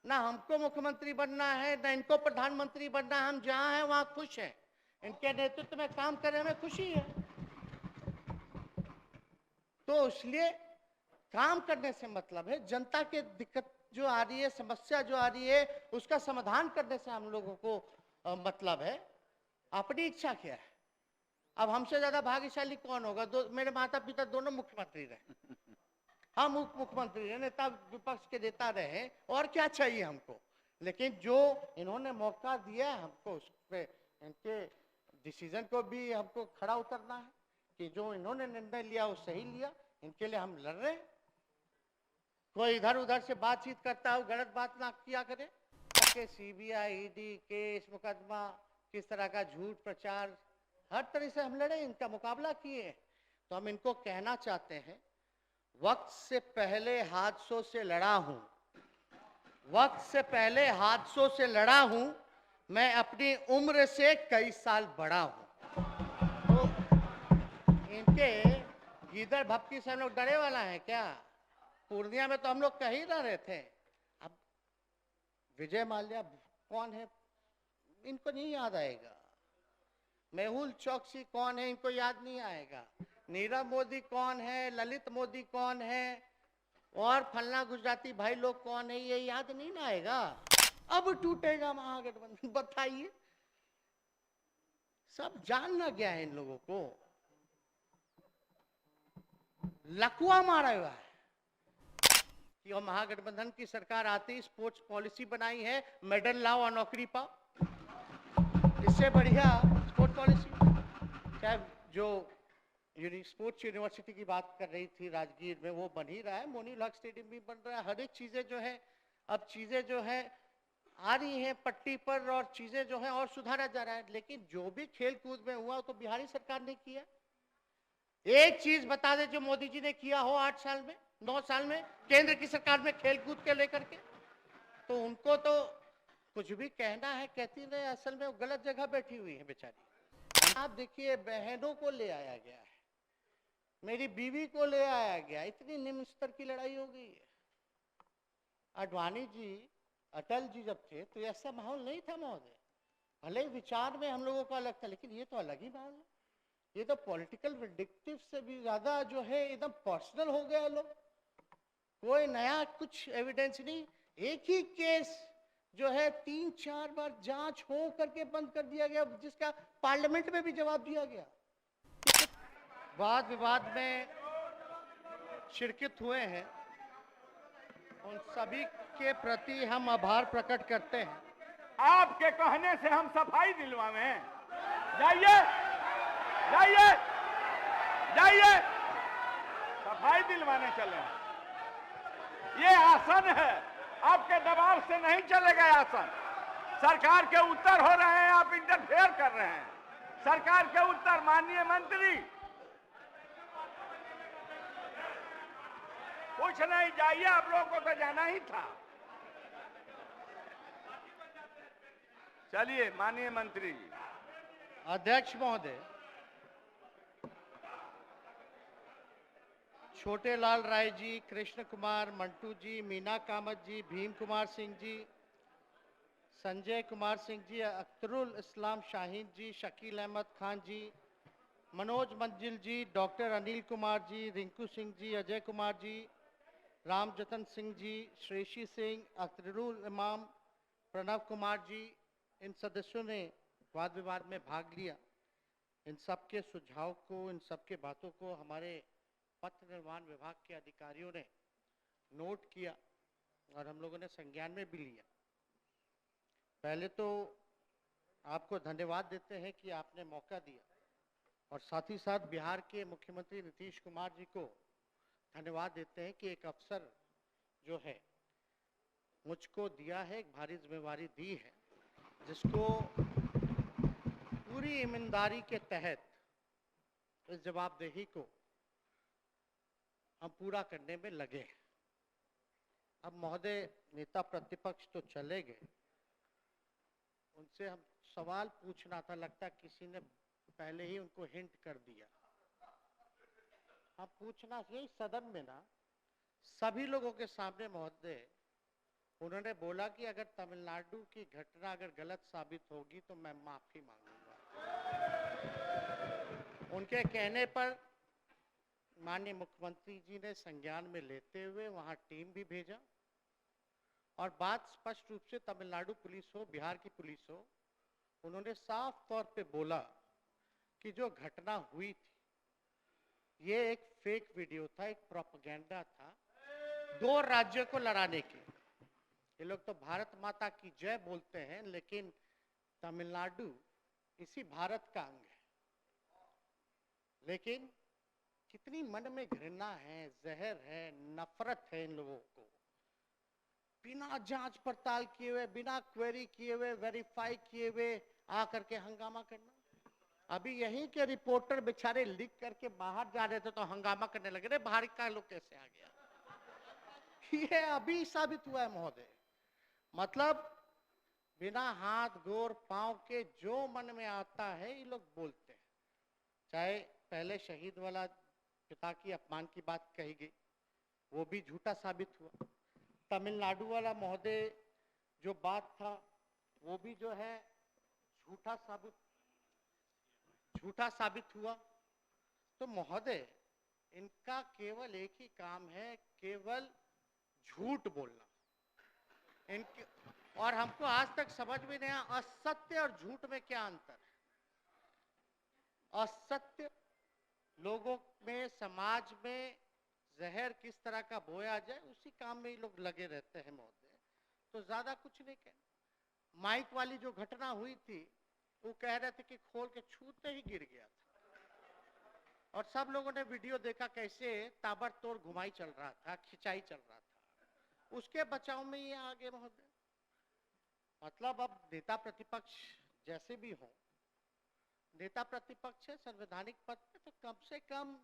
ना हमको मुख्यमंत्री बनना है, ना इनको प्रधानमंत्री बनना है। हम जहां हैं वहां खुश हैं, इनके नेतृत्व में काम करने में खुशी है। तो इसलिए काम करने से मतलब है, जनता के दिक्कत जो आ रही है, समस्या जो आ रही है, उसका समाधान करने से हम लोगों को मतलब है। अपनी इच्छा क्या है? अब हमसे ज्यादा भाग्यशाली कौन होगा? मेरे माता पिता दोनों मुख्यमंत्री रहे, हम उप मुख्यमंत्री रहे, नेता विपक्ष के नेता रहे, और क्या चाहिए हमको? लेकिन जो इन्होंने मौका दिया है हमको, उस पे इनके डिसीजन को भी हमको खड़ा उतरना है कि जो इन्होंने निर्णय लिया वो सही लिया, इनके लिए हम लड़ रहे हैं। कोई इधर उधर से बातचीत करता है, गलत बात ना किया करे। कि सीबीआई, ईडी, केस, मुकदमा, किस तरह का झूठ प्रचार, हर तरह से हम लड़े, इनका मुकाबला किए। तो हम इनको कहना चाहते हैं, वक्त से पहले हादसों से लड़ा हूं, वक्त से पहले हादसों से लड़ा हूं, मैं अपनी उम्र से कई साल बड़ा हूं। तो इनके गीदड़ भपकी से हम लोग डरे वाला है क्या? पूर्णिया में तो हम लोग कह ही ना रहे थे। अब विजय माल्या कौन है इनको नहीं याद आएगा, मेहुल चौकसी कौन है इनको याद नहीं आएगा, नीरव मोदी कौन है, ललित मोदी कौन है, और फलना गुजराती भाई लोग कौन है, ये याद नहीं ना आएगा। अब टूटेगा महागठबंधन, बताइए। सब जानना गया है इन लोगों को, लकुआ मारा हुआ है कि वो महागठबंधन की सरकार आती ही स्पोर्ट्स पॉलिसी बनाई है, मेडल लाओ और नौकरी पाओ। इससे बढ़िया स्पोर्ट्स पॉलिसी, चाहे जो स्पोर्ट्स यूनिवर्सिटी की बात कर रही थी राजगीर में, वो बन ही रहा है, मोनी हक स्टेडियम भी बन रहा है, हर एक चीजें जो है, अब चीजें जो है आ रही हैं पट्टी पर, और चीजें जो है और सुधारा जा रहा है। लेकिन जो भी खेल कूद में हुआ तो बिहारी सरकार ने किया। एक चीज बता दे जो मोदी जी ने किया हो 8 साल में, 9 साल में केंद्र की सरकार में खेल कूद के लेकर के, तो उनको तो कुछ भी कहना है कहती रहे, असल में वो गलत जगह बैठी हुई है बेचारी। आप देखिए, बहनों को ले आया गया है, मेरी बीवी को ले आया गया, इतनी निम्न स्तर की लड़ाई हो गई है। आडवाणी जी, अटल जी जब थे तो ऐसा माहौल नहीं था महोदय। भले विचार में हम लोगों का अलग था, लेकिन ये तो अलग ही माहौल है। ये तो पॉलिटिकल विंडिक्टिव से भी ज्यादा जो है एकदम पर्सनल हो गया लोग। कोई नया कुछ एविडेंस नहीं, एक ही केस जो है 3-4 बार जांच हो करके बंद कर दिया गया, जिसका पार्लियामेंट में भी जवाब दिया गया। वाद विवाद में शिरकत हुए हैं, उन सभी के प्रति हम आभार प्रकट करते हैं। आपके कहने से हम सफाई दिलवाएं, जाइए जाइए जाइए, सफाई दिलवाने चले। ये आसन है, आपके दबाव से नहीं चलेगा आसन। सरकार के उत्तर हो रहे हैं, आप इंटरफेयर कर रहे हैं। सरकार के उत्तर, माननीय मंत्री कुछ नहीं, जाइए, आप लोगों को तो जाना ही था। चलिए माननीय मंत्री जी। अध्यक्ष महोदय, छोटे लाल राय जी, कृष्ण कुमार, मंटू जी, मीना कामत जी, भीम कुमार सिंह जी, संजय कुमार सिंह जी, अख्तरुल इस्लाम शाहीन जी, शकील अहमद खान जी, मनोज मंजिल जी, डॉक्टर अनिल कुमार जी, रिंकू सिंह जी, अजय कुमार जी, रामजतन सिंह जी, श्रेषी सिंह, अख्तरुल इमाम, प्रणव कुमार जी, इन सदस्यों ने वाद विवाद में भाग लिया। इन सबके सुझाव को, इन सबके बातों को हमारे पथ निर्माण विभाग के अधिकारियों ने नोट किया और हम लोगों ने संज्ञान में भी लिया। पहले तो आपको धन्यवाद देते हैं कि आपने मौका दिया, और साथ ही साथ बिहार के मुख्यमंत्री नीतीश कुमार जी को धन्यवाद देते हैं कि एक अवसर जो है मुझको दिया है, एक भारी जिम्मेवारी दी है, जिसको पूरी ईमानदारी के तहत इस जवाबदेही को हम पूरा करने में लगे हैं। अब महोदय नेता प्रतिपक्ष तो चले गए, उनसे हम सवाल पूछना था, लगता किसी ने पहले ही उनको हिंट कर दिया। हम पूछना यही सदन में ना, सभी लोगों के सामने महोदय, उन्होंने बोला कि अगर तमिलनाडु की घटना अगर गलत साबित होगी तो मैं माफी मांगूंगा। उनके कहने पर माननीय मुख्यमंत्री जी ने संज्ञान में लेते हुए वहां टीम भी भेजा और बात स्पष्ट रूप से तमिलनाडु पुलिस हो, बिहार की पुलिस हो, उन्होंने साफ तौर पे बोला कि जो घटना हुई थी ये एक फेक वीडियो था, एक प्रोपेगेंडा था दो राज्यों को लड़ाने के। ये लोग तो भारत माता की जय बोलते हैं, लेकिन तमिलनाडु इसी भारत का अंग है। लेकिन कितनी मन में घृणा है, जहर है, नफरत है इन लोगों को। बिना जांच पड़ताल किए हुए, बिना क्वेरी किए हुए, वेरीफाई किए हुए आकर के हंगामा करना। अभी यहीं के रिपोर्टर बेचारे लिख करके बाहर जा रहे थे तो हंगामा करने लगे, रे बाहर का लोग कैसे आ गया। ये अभी साबित हुआ है महोदय। मतलब बिना हाथ गोर पांव के जो मन में आता है ये लोग बोलते हैं। चाहे पहले शहीद वाला पिता की अपमान की बात कही गई, वो भी झूठा साबित हुआ। तमिलनाडु वाला महोदय जो बात था वो भी जो है झूठा साबित हुआ। तो महोदय इनका केवल एक ही काम है, केवल झूठ बोलना। इनके और हमको आज तक समझ में नहीं आया असत्य और झूठ में क्या अंतर है। असत्य लोगों में, समाज में जहर किस तरह का बोया जाए उसी काम में ही लोग लगे रहते हैं महोदय। तो ज्यादा कुछ नहीं कहना। माइक वाली जो घटना हुई थी वो कह रहे थे कि खोल के छूते ही गिर गया था और सब लोगों ने वीडियो देखा कैसे ताबड़तोड़ घुमाई चल रहा था, खिंचाई चल रहा था। उसके बचाव में ये आगे महोदय। मतलब अब नेता प्रतिपक्ष जैसे भी हो, नेता प्रतिपक्ष है संवैधानिक पद पे, तो कम से कम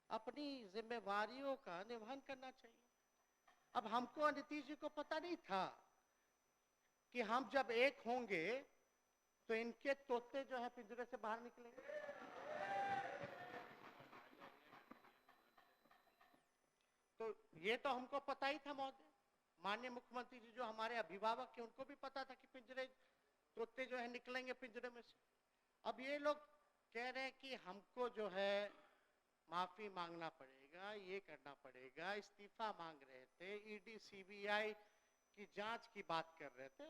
अपनी जिम्मेवारियों का निर्वहन करना चाहिए। अब हमको नीतीश जी को पता नहीं था कि हम जब एक होंगे तो इनके तोते जो है पिंजरे से बाहर निकलेंगे। तो ये तो हमको पता ही था महोदय। माननीय मुख्यमंत्री जी जो हमारे अभिभावक हैं उनको भी पता था कि पिंजरे तोते जो है निकलेंगे पिंजरे में से। अब ये लोग कह रहे हैं कि हमको जो है माफी मांगना पड़ेगा, ये करना पड़ेगा, इस्तीफा मांग रहे थे, ईडी सीबीआई की जांच की बात कर रहे थे,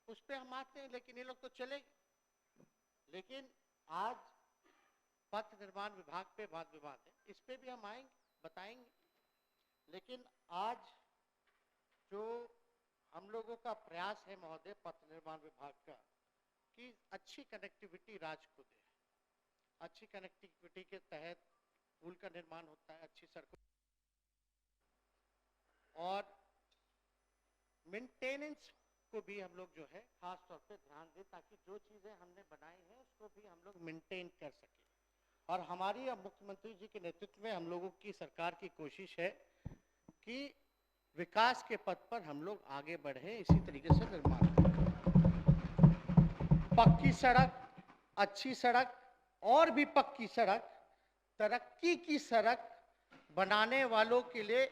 उस पे हम आते हैं। लेकिन ये लोग तो चले गए। लेकिन आज पथ निर्माण विभाग पे वाद विवाद है, इस पे भी हम आएंगे, बताएंगे। लेकिन आज जो हम लोगों का प्रयास है महोदय पथ निर्माण विभाग का कि अच्छी कनेक्टिविटी राज्य को दे। अच्छी कनेक्टिविटी के तहत पुल का निर्माण होता है, अच्छी सड़कों और मेंटेनेंस को भी हम लोग जो है खास तौर पे ध्यान दें, ताकि जो चीजें हमने बनाई हैं उसको भी हम लोग मेंटेन कर सकें। और हमारी अब मुख्यमंत्री जी के नेतृत्व में हम लोगों की सरकार की कोशिश है कि विकास के पथ पर हम लोग आगे बढ़े, इसी तरीके से निर्माण पक्की सड़क, अच्छी सड़क और भी पक्की सड़क, तरक्की की सड़क बनाने वालों के लिए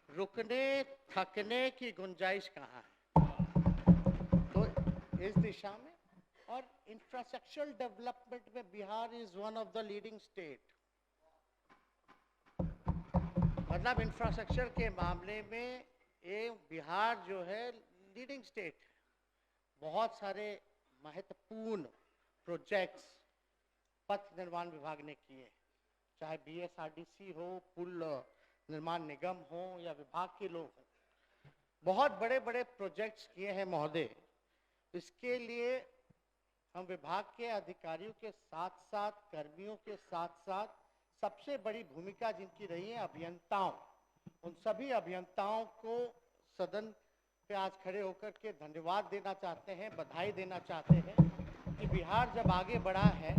रुकने थकने की गुंजाइश कहाँ है। तो इस दिशा में और इंफ्रास्ट्रक्चरल डेवलपमेंट में Bihar is one of the leading state. मतलब इंफ्रास्ट्रक्चर के मामले में ये बिहार जो है लीडिंग स्टेट है। बहुत सारे महत्वपूर्ण प्रोजेक्ट्स पथ निर्माण विभाग ने किए, चाहे बीएसआरडीसी हो, पुल निर्माण निगम हो या विभाग के लोग हो, बहुत बड़े बड़े प्रोजेक्ट्स किए हैं महोदय। इसके लिए हम विभाग के अधिकारियों के साथ साथ, कर्मियों के साथ साथ सबसे बड़ी भूमिका जिनकी रही है अभियंताओं, उन सभी अभियंताओं को सदन पे आज खड़े होकर के धन्यवाद देना चाहते हैं, बधाई देना चाहते हैं कि बिहार जब आगे बढ़ा है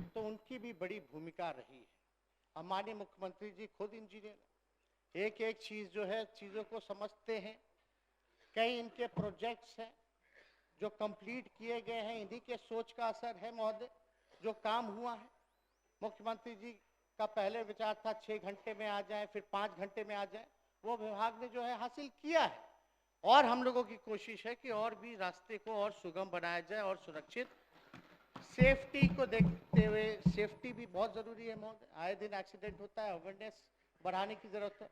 तो उनकी भी बड़ी भूमिका रही है। हमारे मुख्यमंत्री जी खुद इंजीनियर, एक एक चीज जो है चीजों को समझते हैं। कई इनके प्रोजेक्ट्स हैं जो कंप्लीट किए गए हैं, इन्हीं के सोच का असर है महोदय जो काम हुआ है। मुख्यमंत्री जी का पहले विचार था 6 घंटे में आ जाए, फिर 5 घंटे में आ जाए, वो विभाग ने जो है हासिल किया है। और हम लोगों की कोशिश है कि और भी रास्ते को और सुगम बनाया जाए और सुरक्षित। सेफ्टी को देखते हुए, सेफ्टी भी बहुत जरूरी है महोदय, आए दिन एक्सीडेंट होता है, अवेयरनेस बढ़ाने की जरूरत है।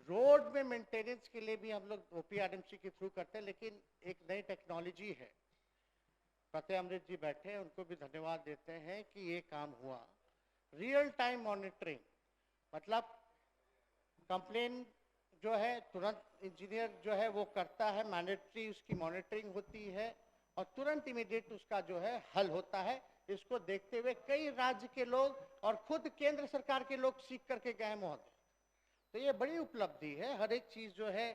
रोड में मेंटेनेंस के लिए भी हम लोग ओपीआरएमसी के थ्रू करते हैं, लेकिन एक नई टेक्नोलॉजी है, फतेह अमृत जी बैठे हैं, उनको भी धन्यवाद देते हैं कि ये काम हुआ। रियल टाइम मॉनिटरिंग, मतलब कंप्लेन जो है तुरंत इंजीनियर जो है वो करता है, मैंडेटरी उसकी मॉनिटरिंग होती है और तुरंत इमीडिएट उसका जो है हल होता है। इसको देखते हुए कई राज्य के लोग और खुद केंद्र सरकार के लोग सीख करके गए महोदय। तो ये बड़ी उपलब्धि है, हर एक चीज जो है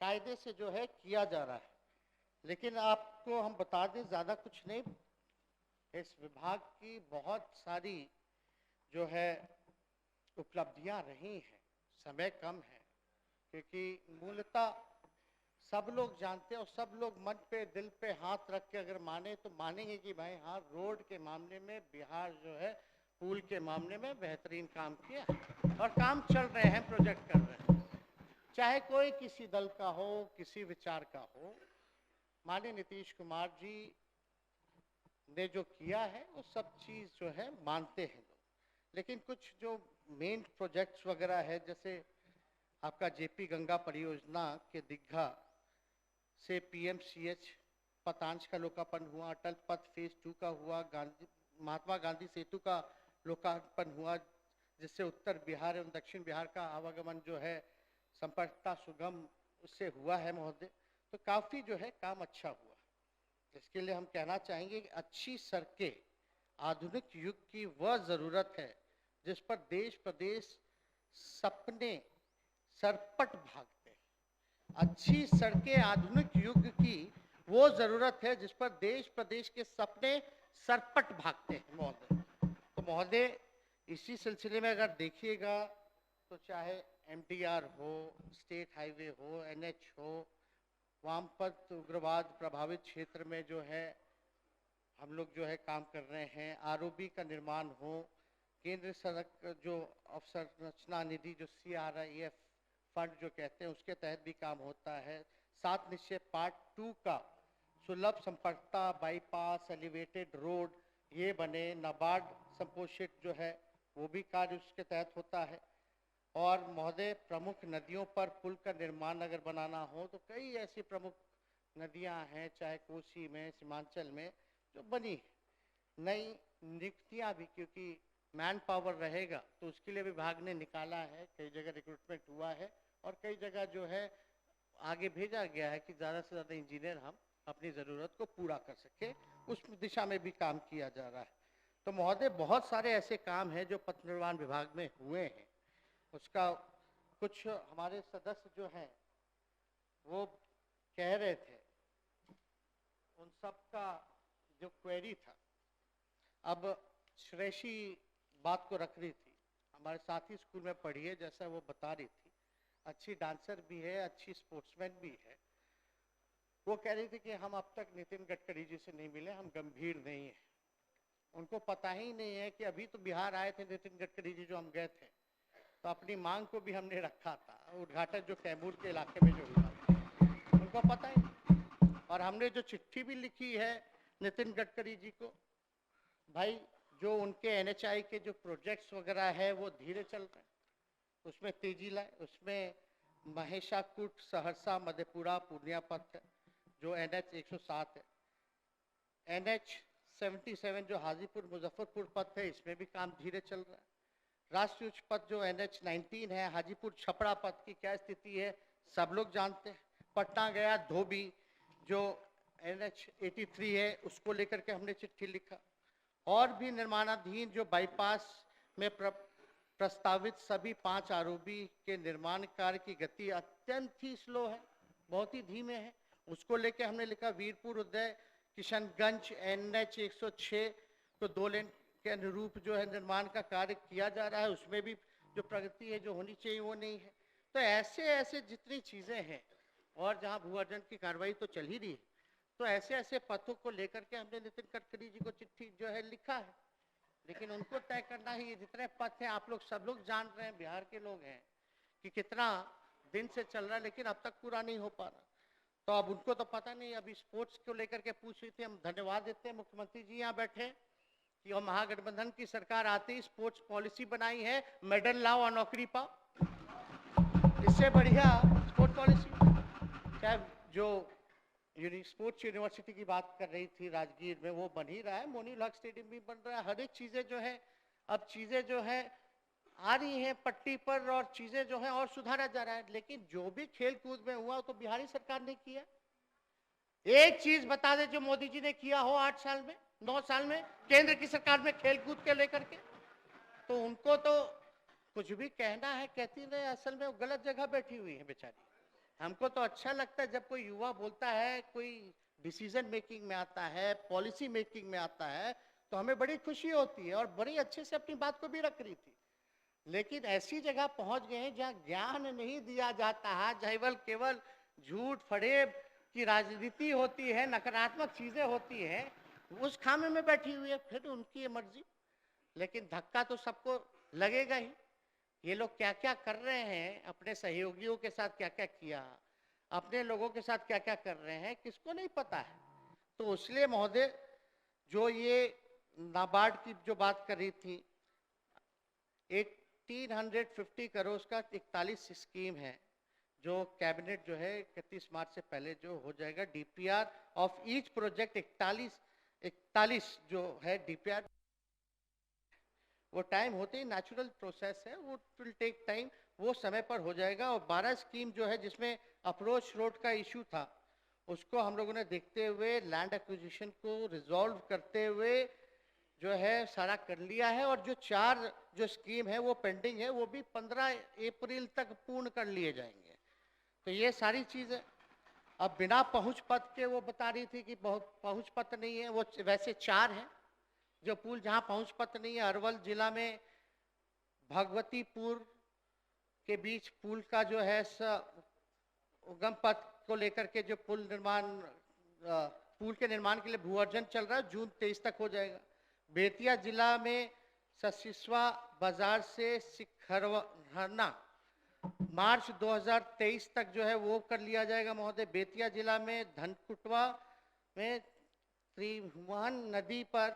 कायदे से जो है किया जा रहा है। लेकिन आपको हम बता दें, ज्यादा कुछ नहीं, इस विभाग की बहुत सारी जो है उपलब्धियां रही हैं, समय कम है, क्योंकि मूलतः सब लोग जानते हैं और सब लोग मन पे दिल पे हाथ रख के अगर माने तो मानेंगे कि भाई हाँ, रोड के मामले में बिहार जो है पुल के मामले में बेहतरीन काम किया और काम चल रहे हैं, प्रोजेक्ट कर रहे हैं, चाहे कोई किसी दल का हो, किसी विचार का हो। माननीय नीतीश कुमार जी ने जो किया है वो सब चीज जो है मानते हैं लोग। लेकिन कुछ जो मेन प्रोजेक्ट्स वगैरह है, जैसे आपका जेपी गंगा परियोजना के दीघा से पीएमसीएच पतांश का लोकार्पण हुआ, अटल पथ फेज 2 का हुआ, महात्मा गांधी सेतु का लोकार्पण हुआ, जिससे उत्तर बिहार एवं दक्षिण बिहार का आवागमन जो है संपर्कता सुगम उससे हुआ है महोदय। तो काफी जो है काम अच्छा हुआ। इसके लिए हम कहना चाहेंगे कि अच्छी सड़कें आधुनिक युग की वह जरूरत है जिस पर देश प्रदेश सपने सरपट भागते हैं। अच्छी सड़कें आधुनिक युग की वो जरूरत है जिस पर देश प्रदेश के सपने सरपट भागते हैं महोदय। तो महोदय, इसी सिलसिले में अगर देखिएगा तो चाहे एमटीआर हो, स्टेट हाईवे हो, एनएच हो, वामपंथ उग्रवाद प्रभावित क्षेत्र में जो है हम लोग जो है काम कर रहे हैं, आरओबी का निर्माण हो, केंद्र सड़क जो अवसंरचना निधि जो CRIF फंड जो कहते हैं उसके तहत भी काम होता है। 7 निश्चय पार्ट 2 का सुलभ संपर्कता बाईपास एलिवेटेड रोड ये बने, नाबार्ड संपोषित जो है वो भी कार्य उसके तहत होता है। और महोदय, प्रमुख नदियों पर पुल का निर्माण अगर बनाना हो तो कई ऐसी प्रमुख नदियां हैं, चाहे कोसी में, सीमांचल में जो बनी है। नई नियुक्तियां भी, क्योंकि मैन पावर रहेगा तो उसके लिए विभाग ने निकाला है, कई जगह रिक्रूटमेंट हुआ है और कई जगह जो है आगे भेजा गया है कि ज़्यादा से ज़्यादा इंजीनियर हम अपनी ज़रूरत को पूरा कर सके, उस दिशा में भी काम किया जा रहा है। तो महोदय, बहुत सारे ऐसे काम हैं जो पथ निर्माण विभाग में हुए हैं। उसका कुछ हमारे सदस्य जो हैं वो कह रहे थे, उन सब का जो क्वेरी था, अब श्रेयसी बात को रख रही थी, हमारे साथ ही स्कूल में पढ़ी है, जैसा वो बता रही थी, अच्छी डांसर भी है, अच्छी स्पोर्ट्समैन भी है। वो कह रही थी कि हम अब तक नितिन गडकरी जी से नहीं मिले, हम गंभीर नहीं है। उनको पता ही नहीं है कि अभी तो बिहार आए थे नितिन गडकरी जी, जो हम गए थे तो अपनी मांग को भी हमने रखा था, उद्घाटन जो कैमूर के इलाके में जो हुआ, उनको पता ही नहीं। और हमने जो चिट्ठी भी लिखी है नितिन गडकरी जी को, भाई जो उनके NHI के जो प्रोजेक्ट्स वगैरह है वो धीरे चल रहे हैं, उसमें तेजी लाए। उसमें महेशाकुट सहरसा मधेपुरा पूर्णिया पथ है जो NH 107 है, NH 77 जो हाजीपुर मुजफ्फरपुर पथ है, इसमें भी काम धीरे चल रहा है। राष्ट्रीय उच्च पथ जो NH 19 है, हाजीपुर छपरा पथ की क्या स्थिति है सब लोग जानते हैं। पटना गया धोबी जो NH 83 है, उसको लेकर के हमने चिट्ठी लिखा। और भी निर्माणाधीन जो बाईपास में प्रस्तावित सभी 5 आरओबी के निर्माण कार्य की गति अत्यंत ही स्लो है, बहुत ही धीमे है, उसको लेके हमने लिखा। वीरपुर उदय किशनगंज NH 106 तो 2 लेन के अनुरूप जो है निर्माण का कार्य किया जा रहा है, उसमें भी जो प्रगति है जो होनी चाहिए वो नहीं है। तो ऐसे ऐसे जितनी चीजें हैं, और जहां भू अर्जन की कार्रवाई तो चल ही रही है, तो ऐसे ऐसे पथों को लेकर के हमने नितिन गडकरी जी को चिट्ठी जो है लिखा है। लेकिन उनको तय करना ही, ये जितने पथ हैं आप लोग सब लोग जान रहे हैं, बिहार के लोग हैं, कि कितना दिन से चल रहा है लेकिन अब तक पूरा नहीं हो पा रहा। तो अब उनको तो पता नहीं, अभी स्पोर्ट्स को लेकर के पूछ रही थी। हम धन्यवाद देते हैं मुख्यमंत्री जी यहाँ बैठे कि और महागठबंधन की सरकार आते ही स्पोर्ट्स पॉलिसी बनाई है, मेडल लाओ और नौकरी पाओ। इससे बढ़िया स्पोर्ट्स पॉलिसी, चाहे जो स्पोर्ट्स यूनिवर्सिटी की बात कर रही थी राजगीर में, वो बन ही रहा है, मोनी हक स्टेडियम भी बन रहा है, हर एक चीजें जो है, अब चीजें जो है आ रही हैं पट्टी पर और चीजें जो है और सुधारा जा रहा है। लेकिन जो भी खेल कूद में हुआ तो बिहारी सरकार ने किया। एक चीज बता दे जो मोदी जी ने किया हो 8 साल में, 9 साल में केंद्र की सरकार में खेल कूद के लेकर के, तो उनको तो कुछ भी कहना है कहती रहे, असल में वो गलत जगह बैठी हुई है बेचारी। हमको तो अच्छा लगता है जब कोई युवा बोलता है, कोई डिसीजन मेकिंग में आता है, पॉलिसी मेकिंग में आता है, तो हमें बड़ी खुशी होती है और बड़ी अच्छे से अपनी बात को भी रख रही थी। लेकिन ऐसी जगह पहुंच गए हैं जहां ज्ञान नहीं दिया जाता है, जहाँ केवल झूठ फरेब की राजनीति होती है, नकारात्मक चीजें होती हैं, उस खामे में बैठी हुई है। फिर उनकी मर्जी, लेकिन धक्का तो सबको लगेगा ही। ये लोग क्या क्या कर रहे हैं, अपने सहयोगियों के साथ क्या क्या किया, अपने लोगों के साथ क्या क्या कर रहे हैं, किसको नहीं पता है। तो इसलिए महोदय, जो ये नाबार्ड की जो बात कर रही थी, 350 करोड़ का 41 स्कीम है, जो कैबिनेट जो है 31 मार्च से पहले जो हो जाएगा। डीपीआर ऑफ ईच प्रोजेक्ट 41 जो है डीपीआर, वो टाइम होते ही नेचुरल प्रोसेस है, वो विल टेक टाइम, वो समय पर हो जाएगा। और 12 स्कीम जो है जिसमें अप्रोच रोड का इशू था, उसको हम लोगों ने देखते हुए लैंड एक्विजिशन को रिजॉल्व करते हुए जो है सारा कर लिया है। और जो 4 जो स्कीम है वो पेंडिंग है, वो भी 15 अप्रैल तक पूर्ण कर लिए जाएंगे। तो ये सारी चीजें अब बिना पहुंच पथ के, वो बता रही थी कि बहुत पहुंच पथ नहीं है, वो वैसे 4 है जो पुल जहां पहुंच पथ नहीं है। अरवल जिला में भगवतीपुर के बीच पुल का जो है उगम पथ को लेकर के जो पुल के निर्माण के लिए भू अर्जन चल रहा है, जून 23 तक हो जाएगा। बेतिया जिला में ससिस्वा बाजार से सिखरना मार्च 2023 तक जो है वो कर लिया जाएगा महोदय। बेतिया जिला में धनकुटवा में त्रिभुवन नदी पर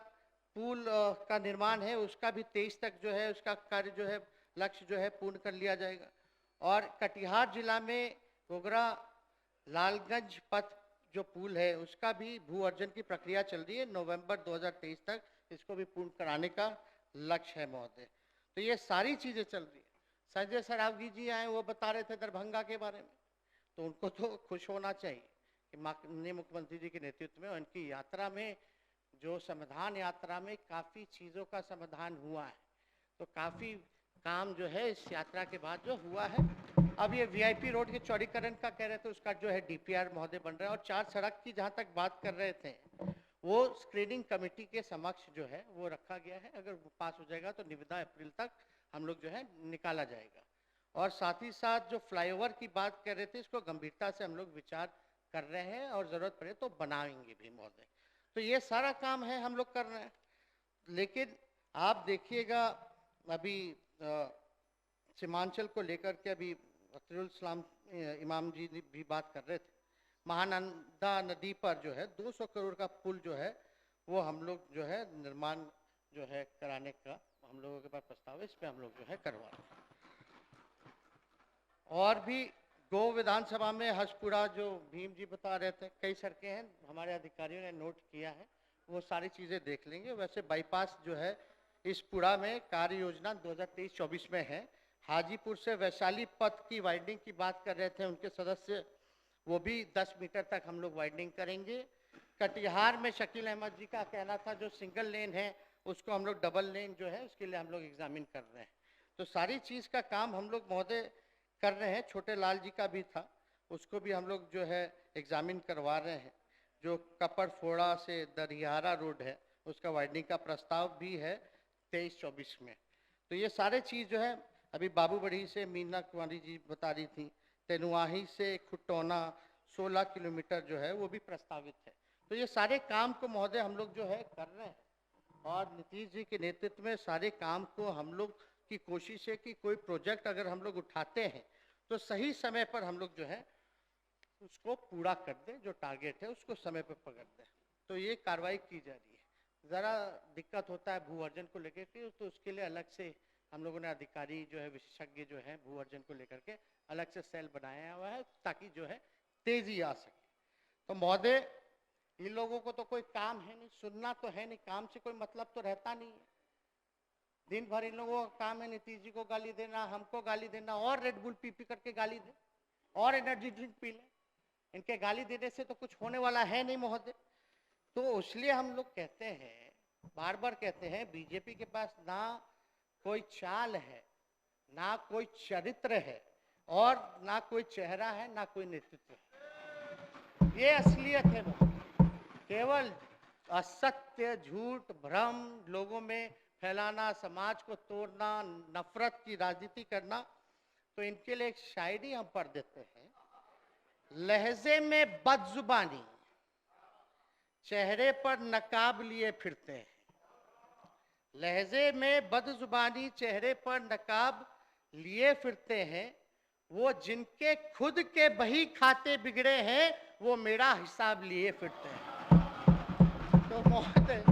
पुल का निर्माण है, उसका भी 23 तक जो है उसका कार्य जो है लक्ष्य जो है पूर्ण कर लिया जाएगा। और कटिहार जिला में गोगरा लालगंज पथ जो पुल है, उसका भी भू अर्जन की प्रक्रिया चल रही है, नवंबर 2023 तक इसको भी पूर्ण कराने का लक्ष्य है महोदय। तो ये सारी चीजें चल रही है। संजय सरावगी जी आए, वो बता रहे थे दरभंगा के बारे में, तो उनको तो खुश होना चाहिए कि माननीय मुख्यमंत्री जी के नेतृत्व में उनकी यात्रा में, जो समाधान यात्रा में काफ़ी चीज़ों का समाधान हुआ है, तो काफ़ी काम जो है इस यात्रा के बाद जो हुआ है। अब ये वीआईपी रोड के चौड़ीकरण का कह रहे थे, उसका जो है डीपीआर महोदय बन रहा है। और 4 सड़क की जहाँ तक बात कर रहे थे, वो स्क्रीनिंग कमेटी के समक्ष जो है वो रखा गया है। अगर वो पास हो जाएगा तो निविदा अप्रैल तक हम लोग जो है निकाला जाएगा। और साथ ही साथ जो फ्लाईओवर की बात कर रहे थे, इसको गंभीरता से हम लोग विचार कर रहे हैं और ज़रूरत पड़े तो बनाएंगे भी महोदय। तो ये सारा काम है हम लोग कर रहे हैं। लेकिन आप देखिएगा, अभी सीमांचल को लेकर के अभी अख्तरुल इस्लाम इमाम जी भी बात कर रहे थे। महानंदा नदी पर जो है 200 करोड़ का पुल जो है वो हम लोग जो है निर्माण जो है कराने का हम लोगों के पास प्रस्ताव है, इस पे हम लोग जो है करवा रहे हैं। और भी गो विधानसभा में हसपुरा जो भीम जी बता रहे थे, कई सड़कें हैं, हमारे अधिकारियों ने नोट किया है, वो सारी चीज़ें देख लेंगे। वैसे बाईपास जो है इस पुरा में कार्य योजना 2023-24 में है। हाजीपुर से वैशाली पथ की वाइडनिंग की बात कर रहे थे उनके सदस्य, वो भी 10 मीटर तक हम लोग वाइडनिंग करेंगे। कटिहार में शकील अहमद जी का कहना था जो सिंगल लेन है उसको हम लोग डबल लेन जो है उसके लिए हम लोग एग्जामिन कर रहे हैं। तो सारी चीज़ का काम हम लोग महोदय कर रहे हैं। छोटे लाल जी का भी था, उसको भी हम लोग जो है एग्जामिन करवा रहे हैं। जो कपड़ फोड़ा से दरियारा रोड है उसका वाइडनिंग का प्रस्ताव भी है 23-24 में। तो ये सारे चीज़ जो है, अभी बाबूबड़ी से मीना कुमारी जी बता रही थी, तेनुआही से खुटौना 16 किलोमीटर जो है वो भी प्रस्तावित है। तो ये सारे काम को महोदय हम लोग जो है कर रहे हैं। और नीतीश जी के नेतृत्व में सारे काम को हम लोग की कोशिश है कि कोई प्रोजेक्ट अगर हम लोग उठाते हैं तो सही समय पर हम लोग जो है उसको पूरा कर दें, जो टारगेट है उसको समय पे पकड़ दें। तो ये कार्रवाई की जा रही है। ज़रा दिक्कत होता है भू अर्जन को लेकर के, तो उसके लिए अलग से हम लोगों ने अधिकारी जो है विशेषज्ञ जो है भू अर्जन को लेकर के अलग से सेल बनाया हुआ है ताकि जो है तेजी आ सके। तो महोदय, इन लोगों को तो कोई काम है नहीं, सुनना तो है नहीं, काम से कोई मतलब तो रहता नहीं है। दिन भर इन लोगों का काम है नीतीश जी को गाली देना, हमको गाली देना, और रेड बुल पी करके गाली दे, और एनर्जी ड्रिंक पी ले। इनके गाली देने से तो कुछ होने वाला है नहीं महोदय। तो इसलिए हम लोग कहते हैं, बार बार कहते हैं, बीजेपी के पास ना कोई चाल है, ना कोई चरित्र है, और ना कोई चेहरा है, ना कोई नेतृत्व है। ये असलियत है महोदय। केवल असत्य, झूठ, भ्रम लोगों में फैलाना, समाज को तोड़ना, नफरत की राजनीति करना। तो इनके लिए एक शायरी हम पढ़ देते हैं। लहजे में बदजुबानी, चेहरे पर नकाब लिए फिरते हैं। लहजे में बदजुबानी, चेहरे पर नकाब लिए फिरते हैं। वो जिनके खुद के बही खाते बिगड़े हैं, वो मेरा हिसाब लिए फिरते हैं। तो महोदय,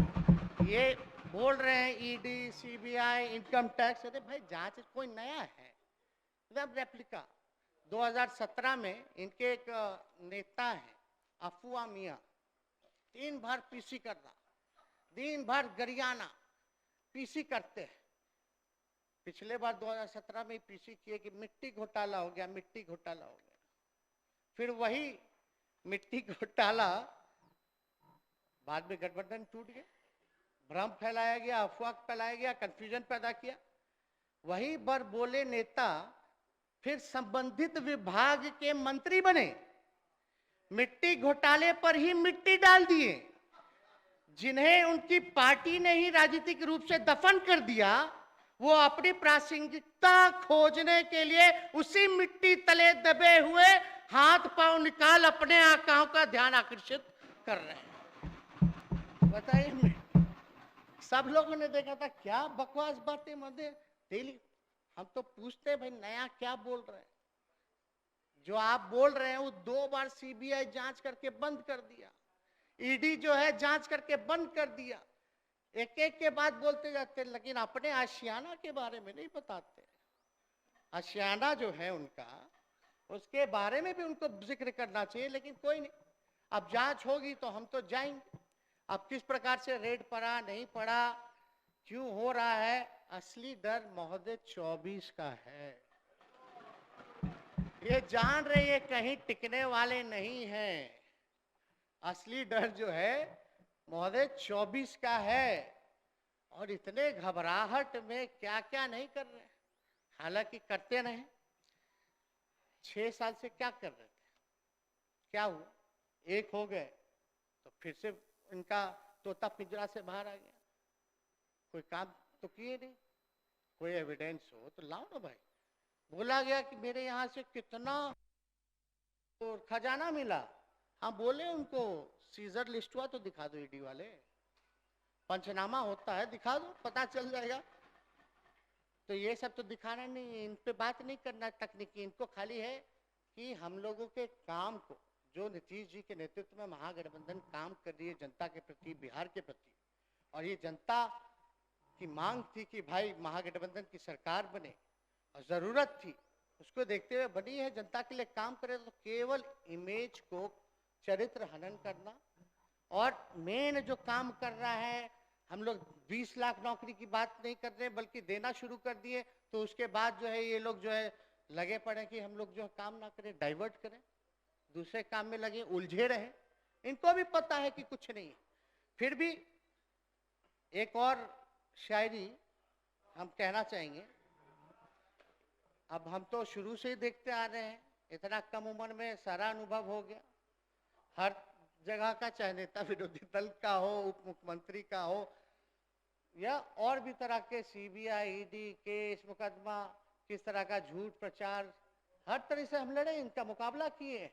ये बोल रहे हैं ईडी, सीबीआई, इनकम टैक्स। अरे भाई, जांच कोई नया है? वेब रेप्लिका 2017 में इनके एक नेता हैं अफवाह मियां, दिन भर पीसी करना, दिन भर गरियाना, पीसी करते हैं। पिछले बार 2017 में पीसी किए कि मिट्टी घोटाला हो गया, मिट्टी घोटाला हो गया। फिर वही मिट्टी घोटाला बाद में गठबंधन टूट गया, भ्रम फैलाया गया, अफवाह फैलाया गया, कंफ्यूजन पैदा किया। वही पर बोले नेता फिर संबंधित विभाग के मंत्री बने, मिट्टी घोटाले पर ही मिट्टी डाल दिए। जिन्हें उनकी पार्टी ने ही राजनीतिक रूप से दफन कर दिया, वो अपनी प्रासंगिकता खोजने के लिए उसी मिट्टी तले दबे हुए हाथ पांव निकाल अपने आकाओं का ध्यान आकर्षित कर रहे हैं। बताइए, सब लोगों ने देखा था, क्या बकवास बातें मध्य डेली। हम तो पूछते हैं भाई, नया क्या बोल रहे हैं? जो आप बोल रहे हैं वो 2 बार सीबीआई जांच करके बंद कर दिया, ईडी जो है जांच करके बंद कर दिया। एक एक के बाद बोलते जाते, लेकिन अपने आशियाना के बारे में नहीं बताते। आशियाना जो है उनका, उसके बारे में भी उनको जिक्र करना चाहिए, लेकिन कोई नहीं। अब जांच होगी तो हम तो जाएंगे। अब किस प्रकार से रेड पड़ा, नहीं पड़ा, क्यों हो रहा है, असली डर महोदय 24 का है। ये जान रहे हैं कहीं टिकने वाले नहीं हैं। असली डर जो है महोदय 24 का है। और इतने घबराहट में क्या क्या नहीं कर रहे, हालांकि करते रहे। 6 साल से क्या कर रहे थे, क्या हुआ? एक हो गए तो फिर से इनका तोता पिंजरा से बाहर आ गया। कोई काम तो किए नहीं। कोई एविडेंस हो तो लाओ ना भाई। बोला गया कि मेरे यहाँ से कितना तो खजाना मिला। हाँ, बोले उनको सीजर लिस्ट हुआ तो दिखा दो, ईडी वाले पंचनामा होता है, दिखा दो, पता चल जाएगा। तो ये सब तो दिखाना नहीं है, इन पे बात नहीं करना तकनीकी। इनको खाली है कि हम लोगों के काम को, जो नीतीश जी के नेतृत्व में महागठबंधन काम कर रही है जनता के प्रति, बिहार के प्रति, और ये जनता की मांग थी कि भाई महागठबंधन की सरकार बने, और जरूरत थी, उसको देखते हुए बनी है, जनता के लिए काम करे। तो केवल इमेज को चरित्र हनन करना, और मेन जो काम कर रहा है, हम लोग 20 लाख नौकरी की बात नहीं कर रहे बल्कि देना शुरू कर दिए। तो उसके बाद जो है ये लोग जो है लगे पड़े कि हम लोग जो काम ना करें, डाइवर्ट करें, दूसरे काम में लगे, उलझे रहे। इनको भी पता है कि कुछ नहीं है। फिर भी एक और शायरी हम कहना चाहेंगे। अब हम तो शुरू से ही देखते आ रहे हैं, इतना कम उम्र में सारा अनुभव हो गया। हर जगह का, चाहे नेता विरोधी दल का हो, उप मुख्यमंत्री का हो, या और भी तरह के सीबीआई, ईडी केस, मुकदमा, किस तरह का झूठ प्रचार, हर तरह से हम लड़े, इनका मुकाबला किए।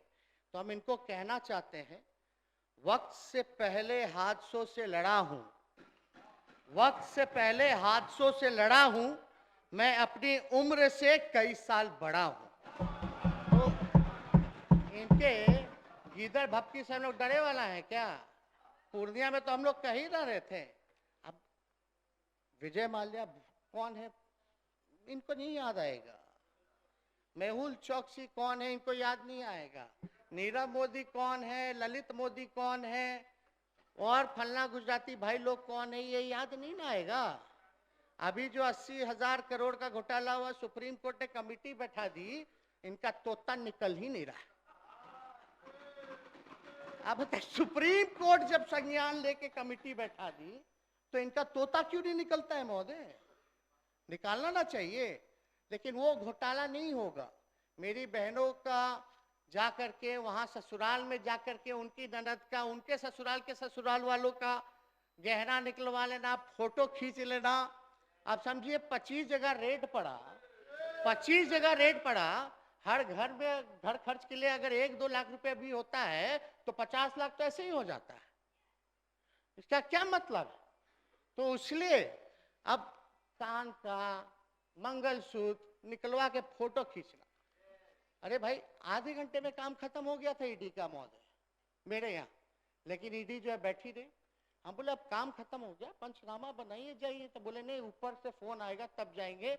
तो हम इनको कहना चाहते हैं, वक्त से पहले हादसों से लड़ा हूं, वक्त से पहले हादसों से लड़ा हूं, मैं अपनी उम्र से कई साल बड़ा हूं। तो इनके गीदड़ भपकी से हम लोग डरे वाला है क्या? पूर्णिया में तो हम लोग कह ही ना रहे थे। अब विजय माल्या कौन है इनको नहीं याद आएगा, मेहुल चौकसी कौन है इनको याद नहीं आएगा, नीरव मोदी कौन है, ललित मोदी कौन है, और फलना गुजराती भाई लोग कौन है, ये याद नहीं ना आएगा। अभी जो 80,000 करोड़ का घोटाला हुआ, सुप्रीम कोर्ट ने कमेटी बैठा दी, इनका तोता निकल ही नहीं रहा। अब सुप्रीम कोर्ट जब संज्ञान लेके कमेटी बैठा दी तो इनका तोता क्यों नहीं निकलता है महोदय? निकालना ना चाहिए, लेकिन वो घोटाला नहीं होगा। मेरी बहनों का जा करके वहां ससुराल में जा करके उनकी ननद का, उनके ससुराल के ससुराल वालों का गहना निकलवा लेना, फोटो खींच लेना। अब समझिए 25 जगह रेड पड़ा, 25 जगह रेड पड़ा। हर घर में घर खर्च के लिए अगर 1-2 लाख रुपए भी होता है तो 50 लाख तो ऐसे ही हो जाता है। इसका क्या मतलब? तो इसलिए अब कान का मंगलसूत्र निकलवा के फोटो खींचना, अरे भाई आधे घंटे में काम खत्म हो गया था ईडी का महोदय मेरे यहाँ, लेकिन ईडी जो है बैठी रही। हम बोले अब काम खत्म हो गया, पंचनामा बनाइए जाइए, तो बोले नहीं ऊपर से फोन आएगा तब जाएंगे।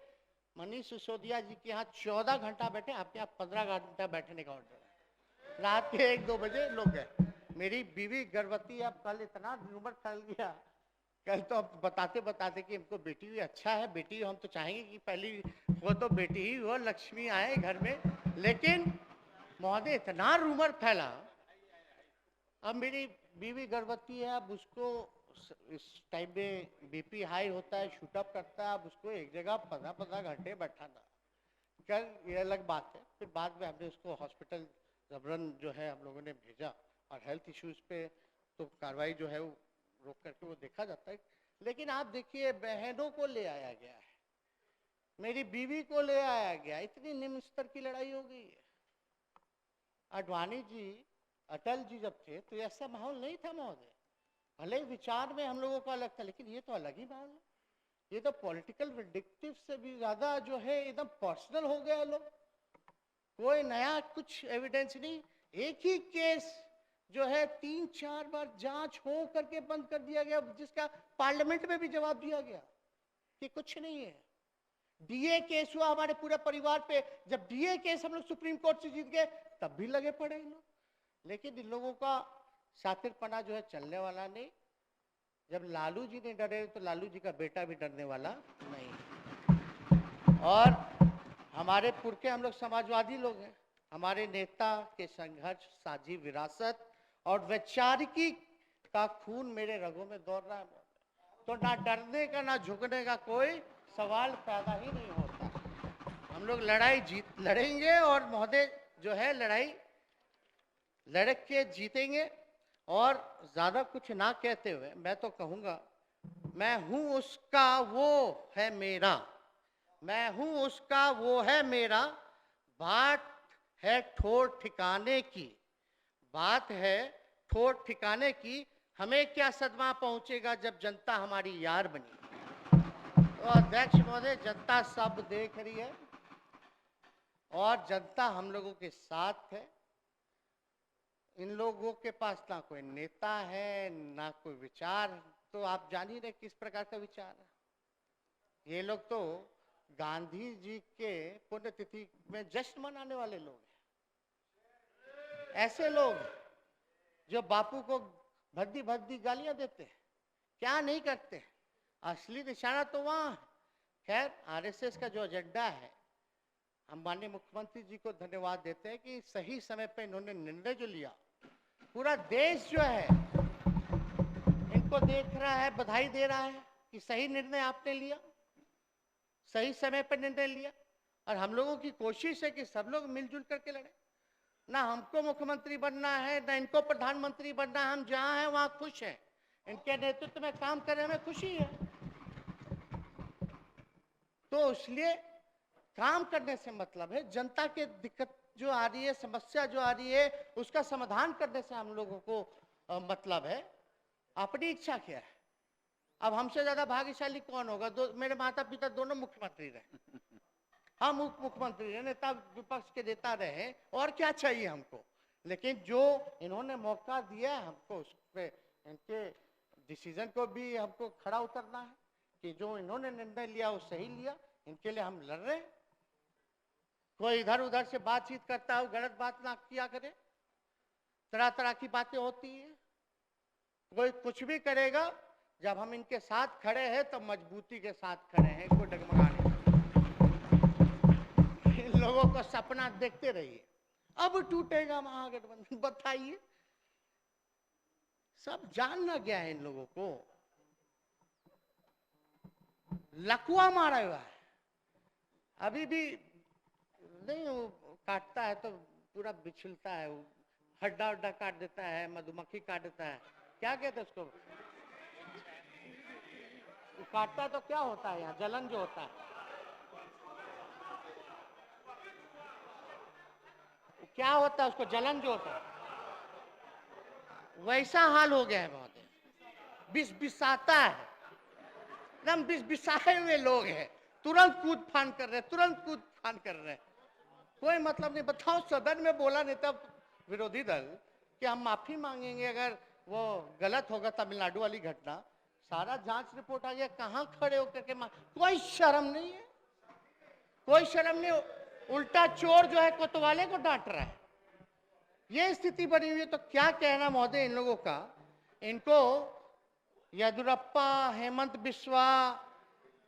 मनीष सिसोदिया जी के यहाँ 14 घंटा बैठे, आपके यहाँ 15 घंटा बैठने का ऑर्डर है। रात के 1-2 बजे लोग गए। मेरी बीवी गर्भवती, अब कल इतना रूमर फैल गया, कल तो अब बताते बताते कि हमको बेटी हुई, अच्छा है बेटी, हम तो चाहेंगे कि पहली वो तो बेटी ही हो, लक्ष्मी आए घर में, लेकिन महोदय इतना रूमर फैला। अब मेरी बीवी गर्भवती है, अब उसको इस टाइम में बीपी हाई होता है, शूटअप करता है, अब उसको एक जगह 15-15 घंटे बैठाना, कल ये अलग बात है। फिर बाद में हमने उसको हॉस्पिटल जबरन जो है हम लोगों ने भेजा, और हेल्थ इश्यूज पे तो कार्रवाई जो है वो रोक करके वो देखा जाता है। लेकिन आप देखिए बहनों को ले आया गया है, मेरी बीवी को ले आया गया, इतनी निम्न स्तर की लड़ाई हो गई है। आडवाणी जी, अटल जी जब थे तो ऐसा माहौल नहीं था महोदय। भले विचार में हम लोगों का अलग था, लेकिन ये तो अलग ही माहौल है। ये तो पॉलिटिकल विंडिक्टिव से भी ज्यादा जो है एकदम पर्सनल हो गया लोग। कोई नया कुछ एविडेंस नहीं, एक ही केस जो है 3-4 बार जांच हो करके बंद कर दिया गया, जिसका पार्लियामेंट में भी जवाब दिया गया कि कुछ नहीं है। डीए केस हुआ हमारे पूरे परिवार पे, जब डीए केस हम लोग सुप्रीम कोर्ट से जीत गए तब भी लगे पड़े इन लोग। लेकिन इन लोगों का शातिरपना जो है चलने वाला नहीं। जब लालू जी ने डरे तो लालू जी का बेटा भी डरने वाला नहीं। और हमारे पुरखे हम लोग समाजवादी लोग हैं, हमारे नेता के संघर्ष, साझी विरासत और वैचारिकी का खून मेरे रगों में दौड़ रहा है, तो ना डरने का ना झुकने का कोई सवाल पैदा ही नहीं होता। हम लोग लड़ाई लड़ेंगे, और महोदय जो है लड़ाई लड़ के जीतेंगे। और ज्यादा कुछ ना कहते हुए मैं तो कहूंगा, मैं हूं उसका वो है मेरा, मैं हूं उसका वो है मेरा, बात है ठोर ठिकाने की, बात है ठोर ठिकाने की, हमें क्या सदमा पहुंचेगा जब जनता हमारी यार बनी। तो अध्यक्ष महोदय, जनता सब देख रही है और जनता हम लोगों के साथ है। इन लोगों के पास ना कोई नेता है ना कोई विचार, तो आप जान ही रहे किस प्रकार का विचार है। ये लोग तो गांधी जी के पुण्यतिथि में जश्न मनाने वाले लोग हैं। ऐसे लोग जो बापू को भद्दी भद्दी गालियां देते हैं, क्या नहीं करते, असली निशाना तो वहां है। खैर आरएसएस का जो एजेंडा है, हम माननीय मुख्यमंत्री जी को धन्यवाद देते हैं कि सही समय पर इन्होंने निर्णय जो लिया, पूरा देश जो है इनको देख रहा है, बधाई दे रहा है कि सही निर्णय आपने लिया, सही समय पर निर्णय लिया। और हम लोगों की कोशिश है कि सब लोग मिलजुल करके लड़े। ना हमको मुख्यमंत्री बनना है ना इनको प्रधानमंत्री बनना है, हम जहां हैं वहां खुश हैं, इनके नेतृत्व में काम करने में खुशी है। तो इसलिए काम करने से मतलब है, जनता के दिक्कत जो आ रही है, समस्या जो आ रही है, उसका समाधान करने से हम लोगों को मतलब है। अपनी इच्छा क्या है? अब हमसे ज्यादा भाग्यशाली कौन होगा? मेरे माता पिता दोनों मुख्यमंत्री रहे, हम उप मुख्यमंत्री रहे, नेता विपक्ष के नेता रहे, और क्या चाहिए हमको? लेकिन जो इन्होंने मौका दिया हमको, उस पे इनके डिसीजन को भी हमको खड़ा उतरना है कि जो इन्होंने निर्णय लिया वो सही लिया, इनके लिए हम लड़ रहे हैं। कोई इधर उधर से बातचीत करता हो, गलत बात ना किया करे, तरह तरह की बातें होती हैं। कोई कुछ भी करेगा, जब हम इनके साथ खड़े हैं तो मजबूती के साथ खड़े हैं, कोई डगमगाने। इन लोगों को सपना देखते रहिए, अब टूटेगा महागठबंधन, बताइए। सब जानना गया है इन लोगों को, लकुआ मारा हुआ है। अभी भी नहीं, वो काटता है तो पूरा बिछलता है, वो हड्डा हड्डा काट देता है, मधुमक्खी काट देता है, क्या कहते हैं उसको, काटता है तो क्या होता है, यहाँ जलन जो होता है, क्या होता है उसको, जलन जो होता है, वैसा हाल हो गया है महोदय। बिसाता है, एकदम बिसाए हुए लोग हैं, तुरंत कूद फान कर रहे हैं, तुरंत कूद फान कर रहे हैं, कोई मतलब नहीं। बताओ, सदन में बोला नेता विरोधी दल कि हम माफी मांगेंगे अगर वो गलत होगा, तमिलनाडु वाली घटना, सारा जांच रिपोर्ट आ गया, कहां खड़े होकर के कोई शर्म नहीं है, कोई शर्म नहीं। उल्टा चोर जो है कोतवाले को डांट रहा है, ये स्थिति बनी हुई है। तो क्या कहना महोदय इन लोगों का, इनको येदुरप्पा, हेमंत बिस्वा,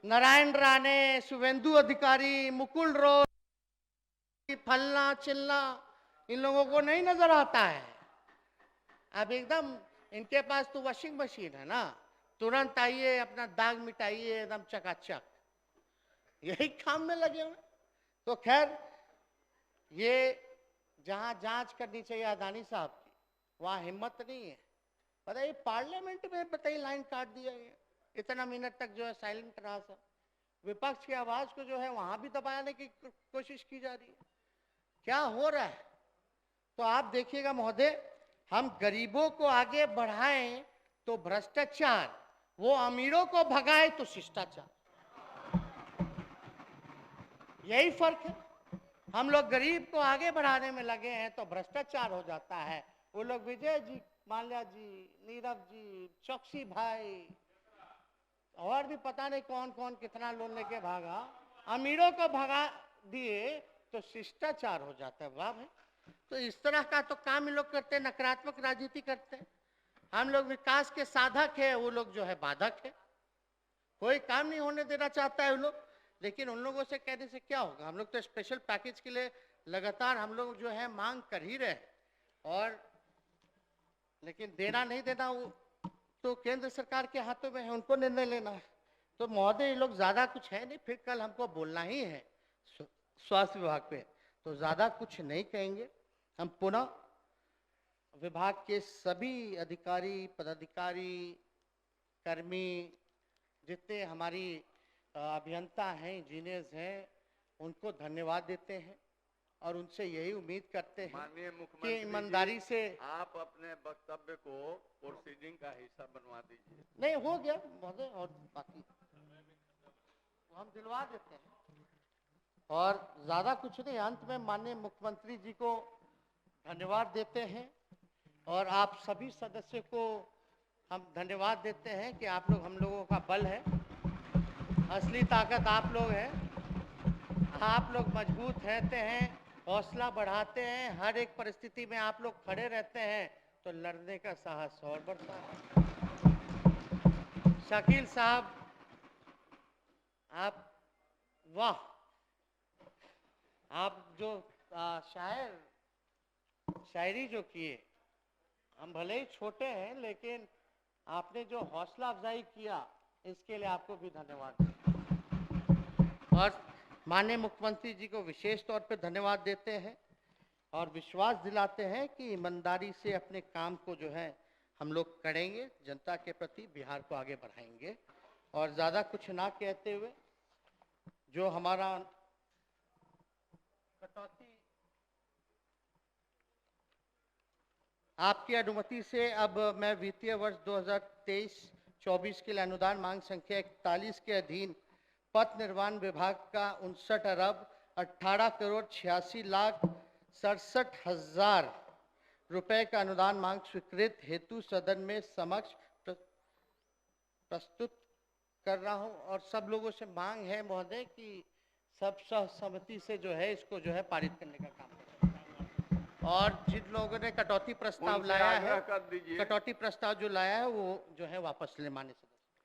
नारायण राणे, शुभेंदु अधिकारी, मुकुल रोय, फलना चिल्ला, इन लोगों को नहीं नजर आता है। अब एकदम इनके पास तो वॉशिंग मशीन है ना, तुरंत आइए अपना दाग मिटाइए, एकदम चकाचक, यही काम में लगे हुए। तो खैर, ये जहां जांच करनी चाहिए अदानी साहब की, वहां हिम्मत नहीं है। बताइए, पार्लियामेंट में बताइए लाइन काट दिया गया, इतना मिनट तक जो है साइलेंट रहा सब, विपक्ष की आवाज को जो है वहां भी दबाने की कोशिश की जा रही है। क्या हो रहा है? तो आप देखिएगा महोदय, हम गरीबों को आगे बढ़ाएं तो भ्रष्टाचार, वो अमीरों को भगाए तो शिष्टाचार, यही फर्क है। हम लोग गरीब को आगे बढ़ाने में लगे हैं तो भ्रष्टाचार हो जाता है। वो लोग विजय जी, माल्या जी, नीरव जी, चौकसी भाई और भी पता नहीं कौन कौन कितना लोन लेके भागा, अमीरों को भगा दिए तो शिष्टाचार हो जाता है। वाह भाई, तो इस तरह का तो काम लोग करते हैं, नकारात्मक राजनीति करते हैं। हम लोग विकास के साधक है, वो लोग जो है बाधक है, कोई काम नहीं होने देना चाहता है वो लोग। लेकिन उन लोगों से कहने से क्या होगा, हम लोग तो स्पेशल पैकेज के लिए लगातार हम लोग जो है मांग कर ही रहे, और लेकिन देना नहीं देना वो तो केंद्र सरकार के हाथों में है, उनको निर्णय लेना है। तो महोदय, ये लोग ज्यादा कुछ है नहीं, फिर कल हमको बोलना ही है स्वास्थ्य विभाग पे, तो ज्यादा कुछ नहीं कहेंगे। हम पुनः विभाग के सभी अधिकारी, पदाधिकारी, कर्मी, जितने हमारी अभियंता हैं, इंजीनियर्स हैं, उनको धन्यवाद देते हैं और उनसे यही उम्मीद करते हैं माननीय कि मुख्यमंत्री ईमानदारी से आप अपने वक्तव्य को प्रोसीडिंग का हिस्सा बनवा दीजिए। नहीं हो गया महोदय, और बाकी हम दिलवा देते हैं, और ज्यादा कुछ नहीं। अंत में माननीय मुख्यमंत्री जी को धन्यवाद देते हैं और आप सभी सदस्यों को हम धन्यवाद देते हैं कि आप लोग हम लोगों का बल है, असली ताकत आप लोग हैं। आप लोग मजबूत रहते हैं, हौसला बढ़ाते हैं, हर एक परिस्थिति में आप लोग खड़े रहते हैं, तो लड़ने का साहस और बढ़ता है। शकील साहब, आप वाह, आप जो शायरी जो किए, हम भले ही छोटे हैं लेकिन आपने जो हौसला अफजाई किया, इसके लिए आपको भी धन्यवाद। और माननीय मुख्यमंत्री जी को विशेष तौर पे धन्यवाद देते हैं और विश्वास दिलाते हैं कि ईमानदारी से अपने काम को जो है हम लोग करेंगे, जनता के प्रति बिहार को आगे बढ़ाएंगे। और ज़्यादा कुछ ना कहते हुए, जो हमारा कटौती आपकी अनुमति से, अब मैं वित्तीय वर्ष 2023-24 के लिए अनुदान मांग संख्या 41 के अधीन पथ निर्माण विभाग का 59 अरब 18 करोड़ 86 लाख 67 हजार रुपए का अनुदान मांग स्वीकृत हेतु सदन में समक्ष प्रस्तुत कर रहा हूं और सब लोगों से मांग है महोदय कि सब सहमति से जो है इसको जो है पारित करने का काम करें। और जिन लोगों ने कटौती प्रस्ताव उनसे लाया आग्रह है, कर दीजिए। कटौती प्रस्ताव जो लाया है वो जो है वापस ले माने से